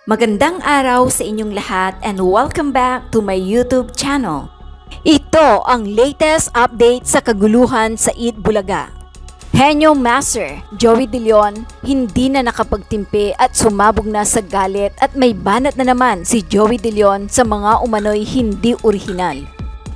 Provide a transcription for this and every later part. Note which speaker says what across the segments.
Speaker 1: Magandang araw sa inyong lahat and welcome back to my YouTube channel. Ito ang latest update sa kaguluhan sa Eat Bulaga. Henyo Master Joey De Leon hindi na nakapagtimpi at sumabog na sa galit at may banat na naman si Joey De Leon sa mga umano'y hindi orihinal.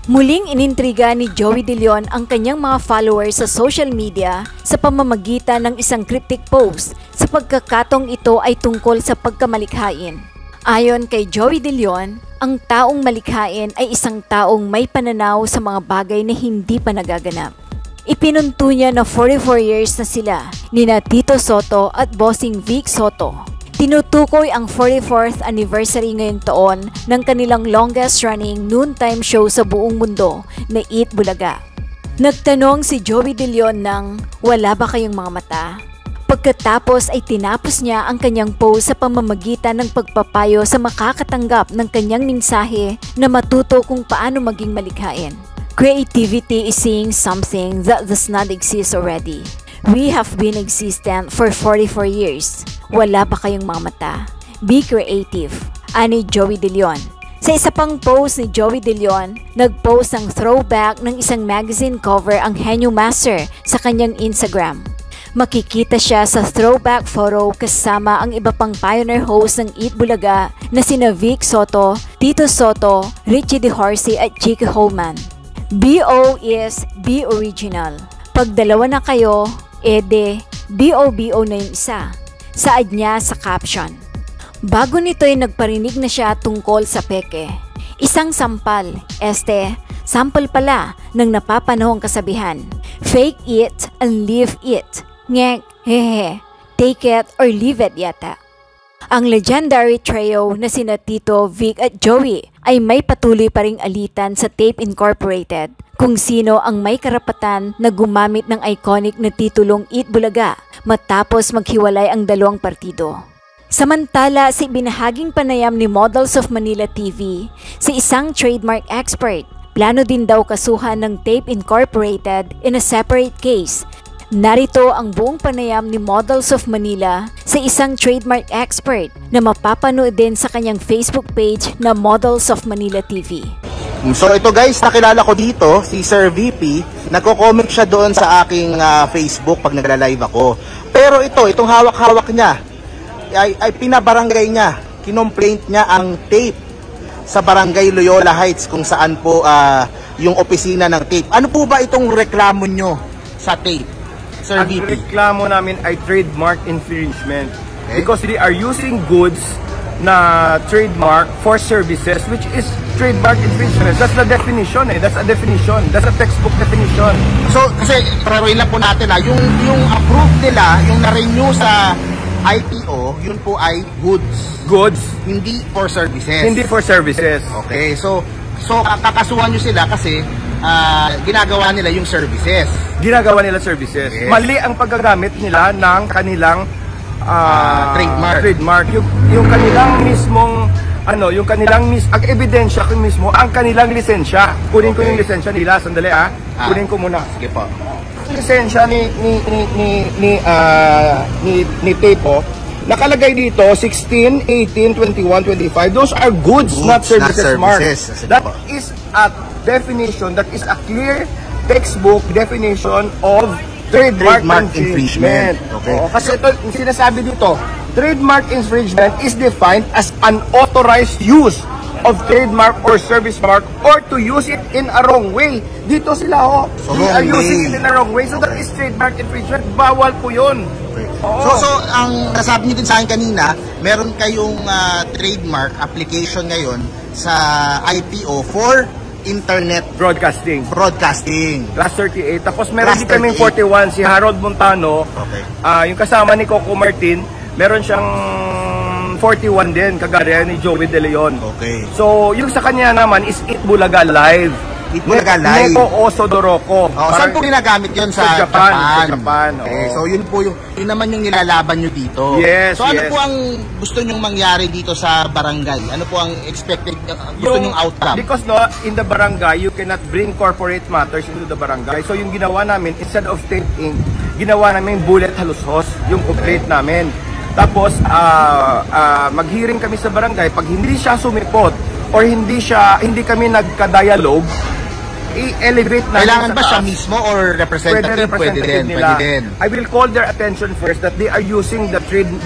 Speaker 1: Muling inintriga ni Joey De Leon ang kanyang mga followers sa social media sa pamamagitan ng isang cryptic post sa pagkakatong ito ay tungkol sa pagkamalikhain. Ayon kay Joey De Leon, ang taong malikhain ay isang taong may pananaw sa mga bagay na hindi pa nagaganap. Ipinunto niya na 44 years na sila nina Tito Sotto at Bossing Vic Sotto. Tinutukoy ang 44th anniversary ngayong taon ng kanilang longest running noontime show sa buong mundo na Eat Bulaga. Nagtanong si Joey De Leon ng, "Wala ba kayong mga mata?" Pagkatapos ay tinapos niya ang kanyang post sa pamamagitan ng pagpapayo sa makakatanggap ng kanyang mensahe na matuto kung paano maging malikhain. Creativity is seeing something that does not exist already. We have been existent for 44 years. Wala pa kayong mga mata. Be creative, ani Joey De Leon. Sa isa pang post ni Joey De Leon, nagpost ng throwback ng isang magazine cover ang Henyo Master sa kanyang Instagram. Makikita siya sa throwback photo kasama ang iba pang pioneer host ng Eat Bulaga na sina Vic Sotto, Tito Sotto, Richie De Horsey at Chicky Holman. BO is be original. Pag dalawa na kayo, ede BO na yung isa. Saad niya sa caption. Bago nito ay nagparinig na siya tungkol sa peke. Isang sampal, sample pala ng napapanahong kasabihan. Fake it and leave it. Ngek, hehe, take it or leave it yata. Ang legendary trio na sina Tito, Vic at Joey ay may patuloy pa ring alitan sa Tape Incorporated kung sino ang may karapatan na gumamit ng iconic na titulong Eat Bulaga matapos maghiwalay ang dalawang partido. Samantala, sa ibinahaging panayam ni Models of Manila TV, si isang trademark expert, plano din daw kasuhan ng Tape Incorporated in a separate case. Narito ang buong panayam ni Models of Manila sa isang trademark expert na mapapanood din sa kanyang Facebook page na Models of Manila TV.
Speaker 2: So ito guys, nakilala ko dito si Sir VP, nagko-comment siya doon sa aking Facebook pag nagla-live ako. Pero itong hawak-hawak niya ay pinabarangay niya, kinomplaint niya ang tape sa Barangay Loyola Heights kung saan po yung opisina ng tape. Ano po ba itong reklamo nyo sa tape? Sir
Speaker 3: Ang
Speaker 2: VP.
Speaker 3: reklamo namin ay trademark infringement. Okay. Because they are using goods na trademark for services which is trademark infringement. That's the definition That's a definition. That's a textbook definition.
Speaker 2: So, kasi pararuin lang po natin yung approved nila, yung na-renew sa IPO, yun po ay goods.
Speaker 3: Goods.
Speaker 2: Hindi for services.
Speaker 3: Hindi for services.
Speaker 2: Okay, so kakasuhan nyo sila kasi ginagawa nila yung services.
Speaker 3: Ginagawa nila services.
Speaker 2: Yes.
Speaker 3: Mali ang paggagamit nila ng kanilang
Speaker 2: trademark.
Speaker 3: Yung kanilang mismong ang ebidensya ko mismo ang kanilang lisensya. Kunin ko yung lisensya nila, sandali Kunin ko muna.
Speaker 2: Sige po.
Speaker 3: Lisensya ni Tepo, nakalagay dito 16, 18, 21, 25. Those are goods, not services mark. That is a definition, that is a clear textbook definition of trademark infringement.
Speaker 2: Okay.
Speaker 3: Kasi ito, yung sinasabi dito, trademark infringement is defined as unauthorized use of trademark or service mark or to use it in a wrong way. Dito sila they are using it in a wrong way. So that is trademark infringement. Bawal po yun.
Speaker 2: Okay. So ang nasabi niyo din sa akin kanina, meron kayong trademark application ngayon sa IPO for internet
Speaker 3: broadcasting.
Speaker 2: Class
Speaker 3: 38. Tapos meron din kaming 41, si Harold Montano. Okay. Yung kasama ni Coco Martin, meron siyang 41 din, kagaya ni Joey De Leon.
Speaker 2: Okay.
Speaker 3: So, yung sa kanya naman is Eat Bulaga Live.
Speaker 2: Eat Bulaga Live.
Speaker 3: Neko Oso Doroko.
Speaker 2: Saan po ginagamit yun? Sa
Speaker 3: Japan.
Speaker 2: Okay. So, yun naman yung nilalaban nyo dito.
Speaker 3: Yes,
Speaker 2: so, ano po ang gusto nyong mangyari dito sa barangay? Ano po ang expected, gusto nyong outcome?
Speaker 3: Because in the barangay, you cannot bring corporate matters into the barangay. So, yung ginawa namin, instead of taping, ginawa namin bullet halushos, yung complaint namin. Tapos mag-hearing kami sa barangay. Pag hindi siya sumipot or hindi kami nagka-dialogue, i-elevate na.
Speaker 2: Kailangan ba siya mismo or representative? Pwede din.
Speaker 3: I will call their attention first that they are using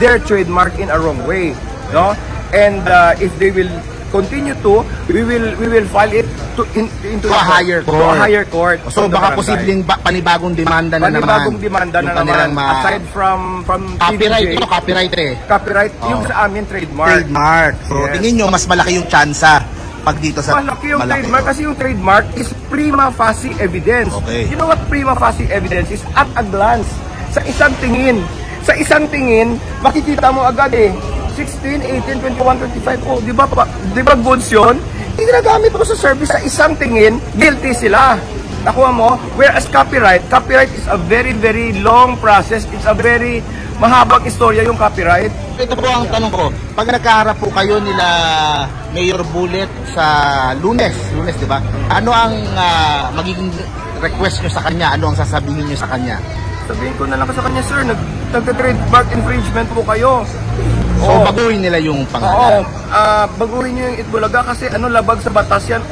Speaker 3: their trademark in a wrong way, no? And if they will continue to, we will file it into
Speaker 2: a higher court.
Speaker 3: So
Speaker 2: So baka posibleng panibagong demanda na naman.
Speaker 3: Aside from
Speaker 2: copyright,
Speaker 3: TVJ,
Speaker 2: copyright
Speaker 3: copyright yung sa amin trademark.
Speaker 2: So
Speaker 3: Yes.
Speaker 2: tingin nyo mas malaki yung tsansa pag dito sa
Speaker 3: malaki yung trademark kasi yung trademark is prima facie evidence.
Speaker 2: Okay.
Speaker 3: You know what prima facie evidence is? At a glance, sa isang tingin. Sa isang tingin, makikita mo agad 16, 18, 21, 25. Oh, di ba goods yun? Ginagamit mo sa service sa isang tingin, guilty sila. Nakuha mo? Whereas copyright is a very, very long process. It's a very mahabang istorya yung copyright.
Speaker 2: Ito po ang tanong ko. Pag nagkaharap po kayo nila Mayor Bullet sa Lunes, di ba? Ano ang magiging request nyo sa kanya? Ano ang sasabihin nyo sa kanya?
Speaker 3: Sabihin ko na lang sa kanya, sir, nag-trademark infringement po kayo.
Speaker 2: So, baguhin nila yung pangalan.
Speaker 3: Baguhin nyo yung Itbulaga kasi labag sa batas yan,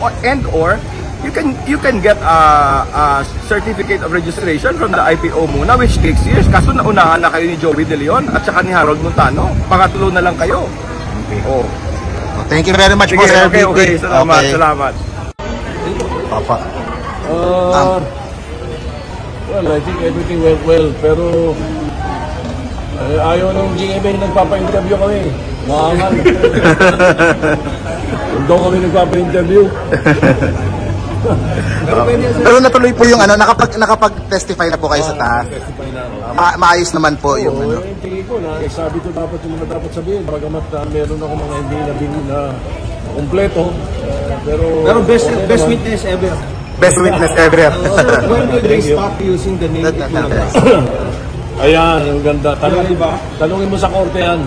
Speaker 3: or you can get a certificate of registration from the IPO muna, which takes years. Kaso naunahan na kayo ni Joey De Leon at saka ni Harold Montano. Pangatlo na lang kayo.
Speaker 2: Oh, thank you very much po, Sir VP.
Speaker 3: Okay. Salamat.
Speaker 2: Papa.
Speaker 4: Well, I think everything went well, pero ayaw ng GMA nagpapa-interview kami. Maangal. Doon kami nagpapa-interview.
Speaker 2: Pero natuloy po yung nakapag-testify na po kayo sa taas. Maayos naman po yung
Speaker 4: Yung tingin ko na, sabi ko dapat yung mga dapat sabihin. Bagamat meron ako mga hindi na kompleto. Pero
Speaker 5: best witness ever.
Speaker 2: Best witness ever.
Speaker 5: When will they stop using the name Itbulaga?
Speaker 4: Ayan, ang ganda. Tanungin mo sa korte yan.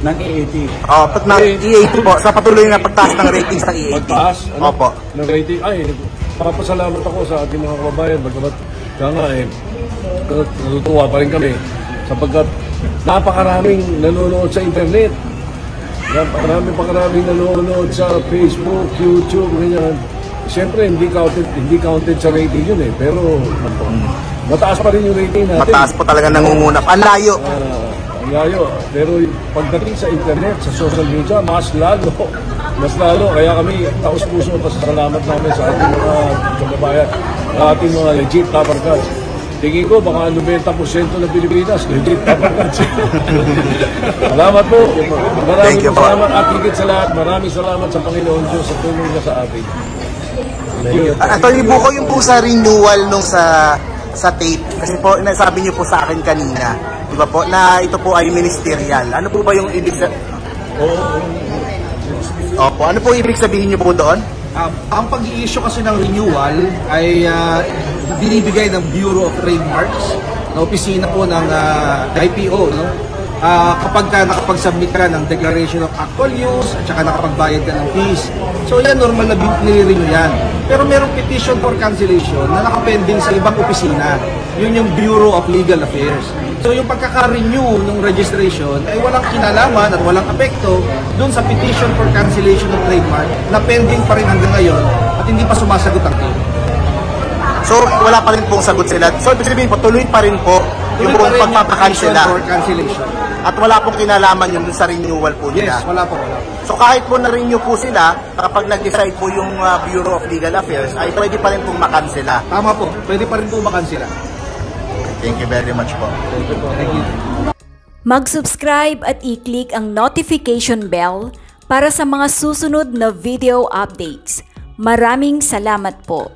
Speaker 4: Ng EAT.
Speaker 2: Pag na EAT po, sa patuloy na pagtaas ng ratings ng EAT.
Speaker 4: Pagtaas?
Speaker 2: Opo.
Speaker 4: Ng rating? Ay, papasalamat ako sa ating mga kababayan. Bagamat natutuwa pa rin kami. Sapagkat napakaraming nanonood sa internet. Napakaraming nanonood sa Facebook, YouTube, ganyan. Siyempre, hindi counted sa rating yun Pero mataas pa rin yung rating natin.
Speaker 2: Mataas po talaga nangungunap. Ang layo.
Speaker 4: Ang layo. Pero pagdating sa internet, sa social media, mas lalo. Kaya kami, taos-puso, pasasalamat namin sa ating mga kababayan, sa ating mga legit tabarkads. Tingin ko, baka 90% ng Pilipinas, legit tabarkads. Salamat po. Maraming salamat at higit sa lahat. Maraming salamat sa Panginoon Diyos sa tulong niya sa atin.
Speaker 2: Attorney Buko, yung po sa renewal nung sa tape, kasi po nasabi niyo po sa akin kanina, di ba po, na ito po ay ministerial. Ano po ba yung ibig sabihin? Opo, ano po ibig sabihin niyo po doon?
Speaker 5: Ang pag-i-issue kasi ng renewal ay binibigay ng Bureau of Trademarks na opisina po ng IPO, no? Kapag nakapag-submit ka ng Declaration of Actual Use at saka nakapagbayad ka ng fees. So yan, normal na nire-renew yan. Pero merong petition for cancellation na nakapending sa ibang opisina. Yun yung Bureau of Legal Affairs. So yung pagkaka-renew ng registration ay walang kinalaman at walang apekto dun sa petition for cancellation of trademark na pending pa rin hanggang ngayon at hindi pa sumasagot ang claim.
Speaker 2: So wala pa rin pong sagot sila. So ibig sabihin po, tuloy pa rin po yung pong pagpapakansela.
Speaker 5: For cancellation.
Speaker 2: At wala pong kinalaman yun dun sa renewal po nila.
Speaker 5: Yes, wala po.
Speaker 2: So kahit po na-renew po sila, kapag nag-decide po yung Bureau of Legal Affairs, ay pwede pa rin pong makansela.
Speaker 5: Tama po, pwede pa rin po makansela.
Speaker 2: Thank you very much po.
Speaker 5: Thank you.
Speaker 1: Mag-subscribe at i-click ang notification bell para sa mga susunod na video updates. Maraming salamat po.